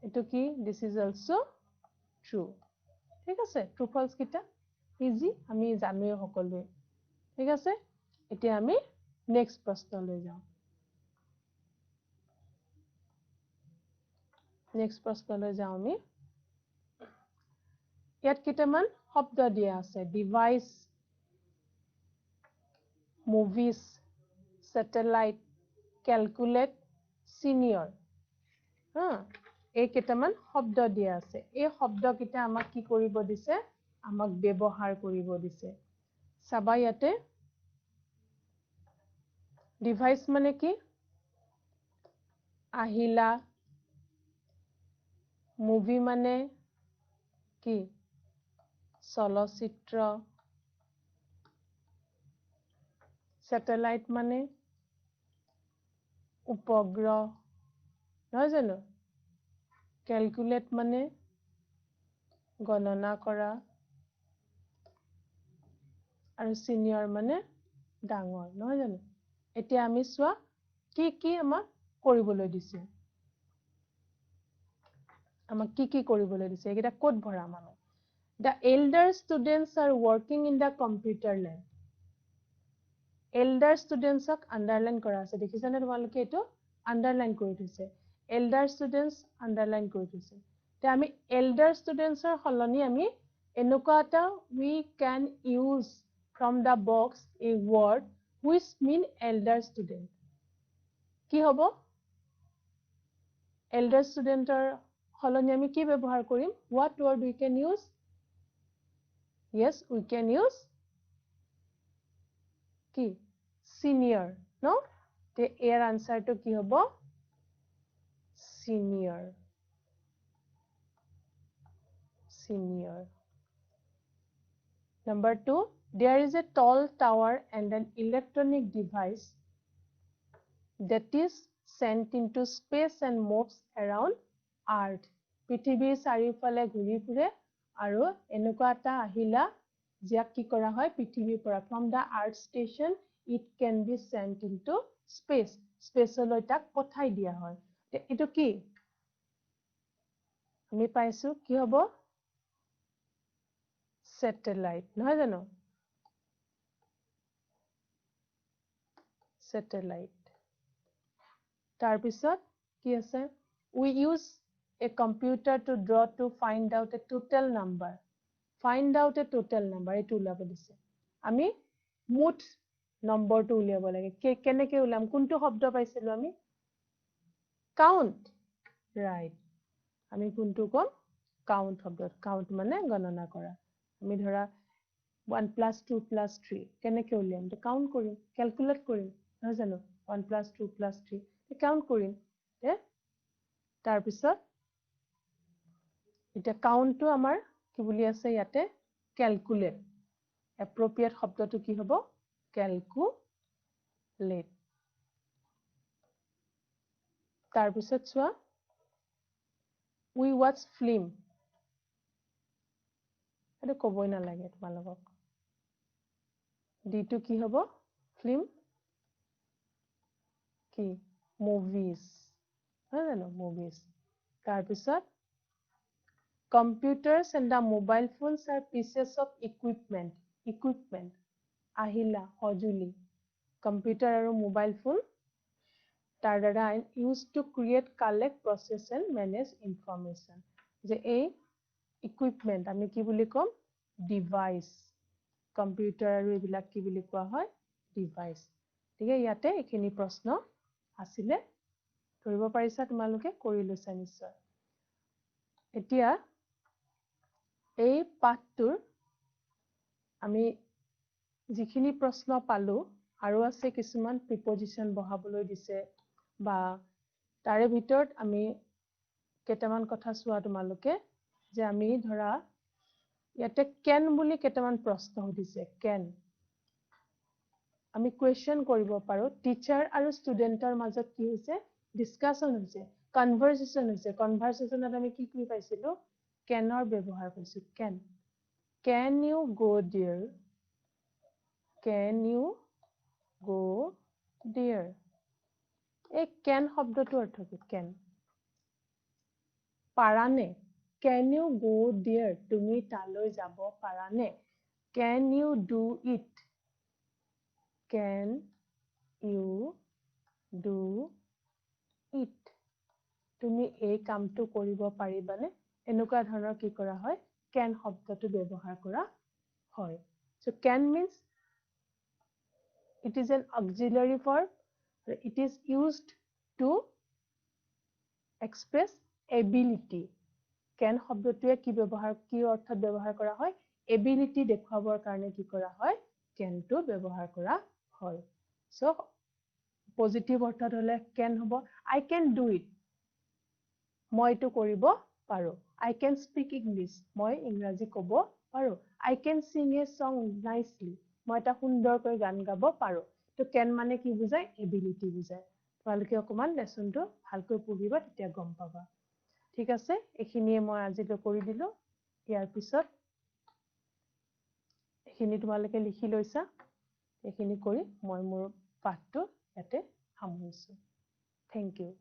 এটো কি this is also true ঠিক আছে true false কিটা ইজি আমি জানোৱে সকলোৱে ঠিক আছে এতিয়া আমি নেক্সট প্ৰশ্নলৈ যাওঁ নেক্সট প্ৰশ্নলৈ যাওঁ আমি ইয়াত কিটামান শব্দ দিয়া আছে device movies satellite calculate senior এই কিটামান শব্দ দিয়া আছে এই শব্দ কিটা আমাক কি কৰিব দিছে আমাক ব্যৱহাৰ কৰিব দিছে চাবা ইয়াতে ডিভাইস মানে কি আহিলা মুভি মানে কি চলচিত্ৰ স্যাটেলাইট মানে উপগ্ৰহ নহয় জানো ক্যালকুলেট মানে গণনা কৰা আৰু সিনিয়ৰ মানে ডাঙৰ নহয় জানো এতিয়া আমি সোৱা কি আমাক কৰিবলৈ দিছে আমাক কি কৰিবলৈ দিছে এটা কোড ভৰাম আমি The elder students are working in the computer lab. Elder students ok underline কৰা আছে দেখিছানে তোমালোকে এটো underline কৰি দিছে elder students underline কৰি দিছে তে আমি elder students ৰ হলনি আমি এনেকুৱা এটা we can use from the box a word which mean elder student কি হ'ব elder student ৰ হলনি আমি কি ব্যৱহাৰ কৰিম what word we can use Yes, we can use কি senior, no? The air answer to কি হ'ব? Senior. Senior. Number 2, there is a tall tower and an electronic device that is sent into space and moves around Earth. পৃথিৱীৰ চাৰিওফালে ঘূৰি ফুৰে আৰু এনেকুৱা এটা আহিলা যাক কি কৰা হয় পৃথিৱীৰ পৰা from the earth station it can be sent into space লৈ তাক পঠাই দিয়া হয় এটো কি আমি পাইছো কি হ'ব satellite নহয় জানো satellite তাৰ পিছত কি আছে we use a computer to draw to find out a total number find out a total number এটো উলাব দিছে আমি মুঠ নম্বৰটো উলিয়াব লাগে কেনেকৈ উলাম কোনটো শব্দ পাইছিলো আমি count right আমি কোনটো কম count শব্দ count মানে গণনা কৰা আমি ধৰা 1 plus 2 plus 3 কেনেকৈ উলিয়াম তো কাউন্ট কৰিম ক্যালকুলেট কৰিম নহয় জানো 1 plus 2 plus 3 কাউন্ট কৰিম তাৰ পিছত এটা কাউন্টটো আমাৰ কি বুলি আছে ইয়াতে ক্যালকুলেট appropriate শব্দটো কি হ'ব ক্যালকুলেট তাৰ পিছত চোৱা we watch film এটা কবই নালাগে তোমালোকক ডিটো কি হ'ব ফিল্ম কি মুভিজ হয় জানো মুভিজ তাৰ পিছত computers and the mobile phones are pieces of equipment আহিলা সজুলি কম্পিউটাৰ আৰু মোবাইল ফোন তাৰ দ্বাৰা used to create collect process and manage information যে এই equipment আমি কি বুলি কম ডিভাইস কম্পিউটাৰ আৰু এইবিলাক কি বুলি কোৱা হয় ডিভাইস ঠিক আছে ইয়াতে এখিনি প্ৰশ্ন আছিলে ধৰিব পাৰিছা তোমালোকে কৰি লৈছা নিশ্চয় এতিয়া এই পাঠটোৰ আমি যিখিনি প্ৰশ্ন পালো আৰু আছে কিছুমান প্ৰিপজিশন বহাবলৈ দিছে বা তাৰে ভিতৰত আমি কেইটামান কথা চোৱা তোমালোকে যে আমি ধৰা ইয়াতে can বুলি কেইটামান প্ৰশ্ন সুধিছে can আমি কোৱেশ্চন কৰিব পাৰো টিচাৰ আৰু ষ্টুডেন্টৰ মাজত কি হৈছে ডিসকাশন হৈছে কনভাৰসেচন হৈছে কনভাৰসেচনত আমি কি কি পাইছিলো canৰ ব্যৱহাৰ কৰিছো can you go there can you go there এই can শব্দটো অৰ্থ কি can পাৰানে can you go there তুমি তালৈ যাব পাৰানে can you do it can you do it তুমি এই কামটো কৰিব পাৰিবানে এনেকুৱা ধৰণৰ কি কৰা হয় can শব্দটো ব্যৱহাৰ কৰা হয় so can means it is an auxiliary verb it is used to express ability can শব্দটোৱে কি ব্যৱহাৰ কি অৰ্থত ব্যৱহাৰ কৰা হয় ability দেখুৱাবৰ কাৰণে কি কৰা হয় can টো ব্যৱহাৰ কৰা হয় so পজিটিভ অৰ্থত হলে can হ'ব I can do it মই এটো কৰিব পাৰো I can speak English মই ইংৰাজী ক'ব পাৰো I can sing a song nicely মই এটা সুন্দৰকৈ গান গাব পাৰো তো can মানে কি বুজায় ability বুজায় তোমালোকে অকমান লেসনটো ভালকৈ পঢ়িবা তেতিয়া গম পাবা ঠিক আছে এখিনিয়ে মই আজিলৈ কৰি দিলো ইয়াৰ পিছত এখিনি তোমালোকে লিখি লৈছা এখিনি কৰি মই মোৰ পাঠটো ইয়াতে সামৰিছো থ্যাংক ইউ